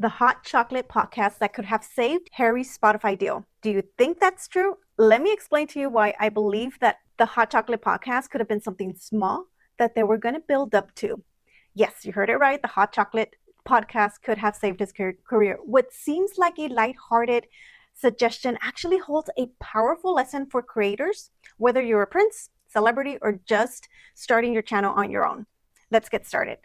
the hot chocolate podcast that could have saved Harry's Spotify deal. Do you think that's true? Let me explain to you why I believe that the hot chocolate podcast could have been something small that they were going to build up to. Yes, you heard it right. The hot chocolate podcast could have saved his career. What seems like a lighthearted suggestion actually holds a powerful lesson for creators, whether you're a prince, celebrity, or just starting your channel on your own. Let's get started.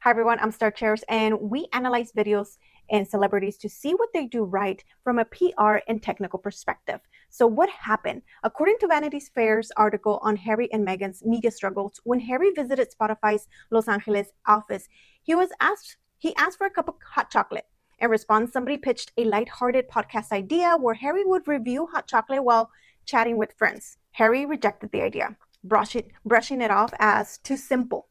Hi everyone, I'm Star Chairs, and we analyze videos and celebrities to see what they do right from a PR and technical perspective. So what happened? According to Vanity Fair's article on Harry and Meghan's media struggles, when Harry visited Spotify's Los Angeles office, he asked for a cup of hot chocolate. In response, somebody pitched a lighthearted podcast idea where Harry would review hot chocolate while chatting with friends. Harry rejected the idea, brushing it off as too simple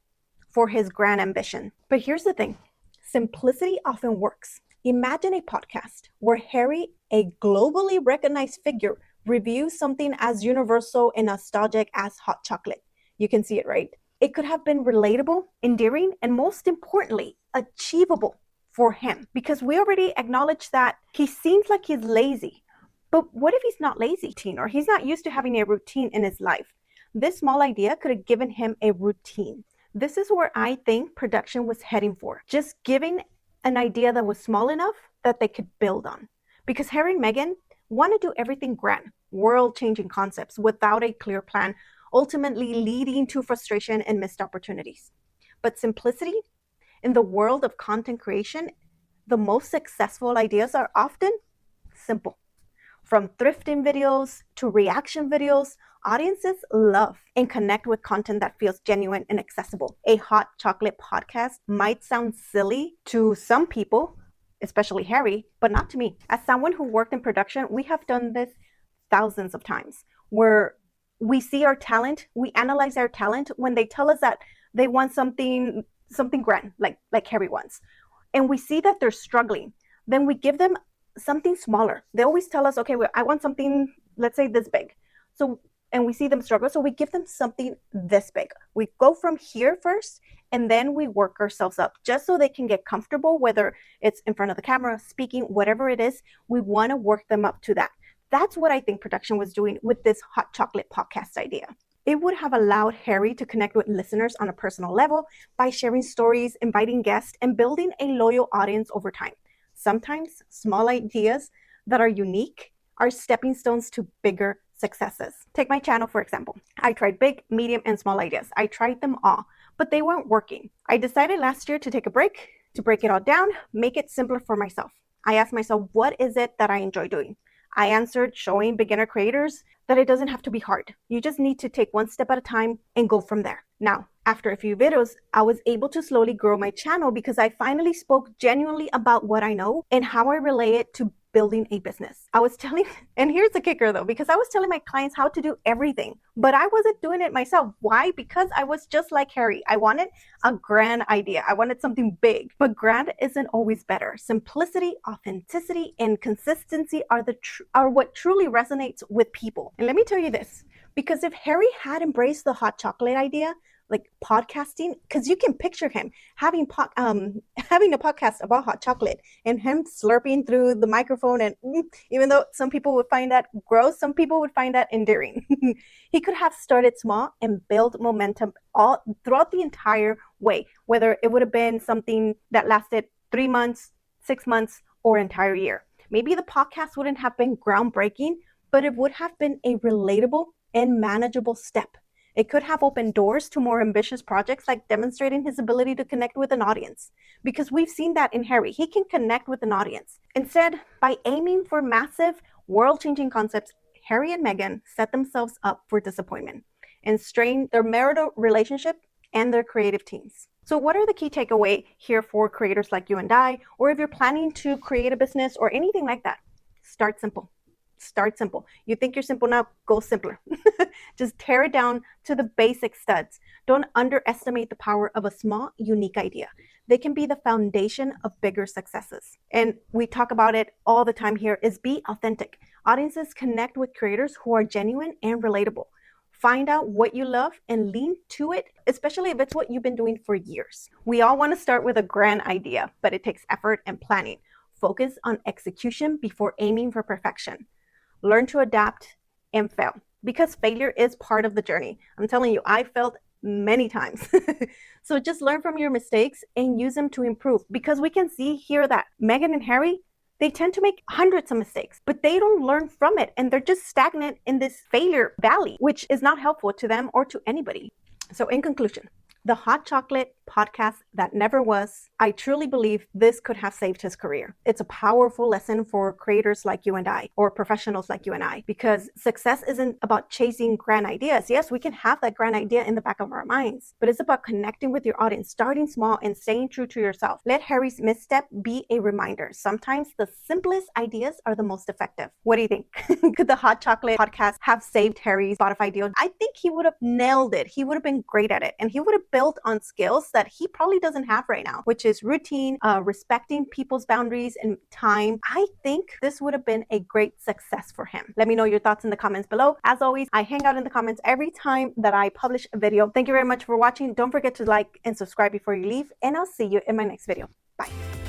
for his grand ambition. But here's the thing, simplicity often works. Imagine a podcast where Harry, a globally recognized figure, reviews something as universal and nostalgic as hot chocolate. You can see it, right? It could have been relatable, endearing, and most importantly, achievable for him, because we already acknowledged that he seems like he's lazy. But what if he's not lazy, or he's not used to having a routine in his life? This small idea could have given him a routine. This is where I think production was heading for, just giving an idea that was small enough that they could build on. Because Harry and Meghan want to do everything grand, world-changing concepts without a clear plan, ultimately leading to frustration and missed opportunities. But simplicity, in the world of content creation, the most successful ideas are often simple. From thrifting videos to reaction videos, audiences love and connect with content that feels genuine and accessible. A hot chocolate podcast might sound silly to some people, especially Harry, but not to me. As someone who worked in production, we have done this thousands of times, where we see our talent, we analyze our talent when they tell us that they want something grand, like Harry wants. And we see that they're struggling. Then we give them something smaller. They always tell us, okay, well, I want something, let's say this big. And we see them struggle, so we give them something this big. We go from here first, and then we work ourselves up, just so they can get comfortable, whether it's in front of the camera, speaking, whatever it is, we want to work them up to that. That's what I think production was doing with this hot chocolate podcast idea. It would have allowed Harry to connect with listeners on a personal level by sharing stories, inviting guests, and building a loyal audience over time. Sometimes small ideas that are unique are stepping stones to bigger successes. Take my channel, for example. I tried big, medium, and small ideas. I tried them all, but they weren't working. I decided last year to take a break, to break it all down, make it simpler for myself. I asked myself, what is it that I enjoy doing? I answered showing beginner creators that it doesn't have to be hard. You just need to take one step at a time and go from there. Now, after a few videos, I was able to slowly grow my channel because I finally spoke genuinely about what I know and how I relate it to building a business. And here's the kicker though, because I was telling my clients how to do everything, but I wasn't doing it myself. Why? Because I was just like Harry. I wanted a grand idea. I wanted something big, but grand isn't always better. Simplicity, authenticity, and consistency are what truly resonates with people. And let me tell you this, because if Harry had embraced the hot chocolate idea, like podcasting, because you can picture him having a podcast about hot chocolate and him slurping through the microphone, and even though some people would find that gross, some people would find that endearing. He could have started small and built momentum all throughout the entire way, whether it would have been something that lasted 3 months, 6 months, or an entire year. Maybe the podcast wouldn't have been groundbreaking, but it would have been a relatable and manageable step. It could have opened doors to more ambitious projects, like demonstrating his ability to connect with an audience, because we've seen that in Harry. He can connect with an audience. Instead, by aiming for massive, world-changing concepts, Harry and Meghan set themselves up for disappointment and strained their marital relationship and their creative teams. So what are the key takeaway here for creators like you and I, or if you're planning to create a business or anything like that? Start simple. Start simple. You think you're simple now, go simpler. Just tear it down to the basic studs. Don't underestimate the power of a small, unique idea. They can be the foundation of bigger successes. And we talk about it all the time here, is be authentic. Audiences connect with creators who are genuine and relatable. Find out what you love and lean to it, especially if it's what you've been doing for years. We all want to start with a grand idea, but it takes effort and planning. Focus on execution before aiming for perfection. Learn to adapt and fail, because failure is part of the journey. I'm telling you, I failed many times. So just learn from your mistakes and use them to improve, because we can see here that Meghan and Harry, they tend to make hundreds of mistakes, but they don't learn from it, and they're just stagnant in this failure valley, which is not helpful to them or to anybody. So in conclusion, the hot chocolate podcast that never was, I truly believe this could have saved his career. It's a powerful lesson for creators like you and I, or professionals like you and I, because success isn't about chasing grand ideas. Yes, we can have that grand idea in the back of our minds, but it's about connecting with your audience, starting small and staying true to yourself. Let Harry's misstep be a reminder. Sometimes the simplest ideas are the most effective. What do you think? Could the hot chocolate podcast have saved Harry's Spotify deal? I think he would have nailed it. He would have been great at it, and he would have built on skills that he probably doesn't have right now, which is routine, respecting people's boundaries and time. I think this would have been a great success for him. Let me know your thoughts in the comments below. As always, I hang out in the comments every time that I publish a video. Thank you very much for watching. Don't forget to like and subscribe before you leave, and I'll see you in my next video. Bye.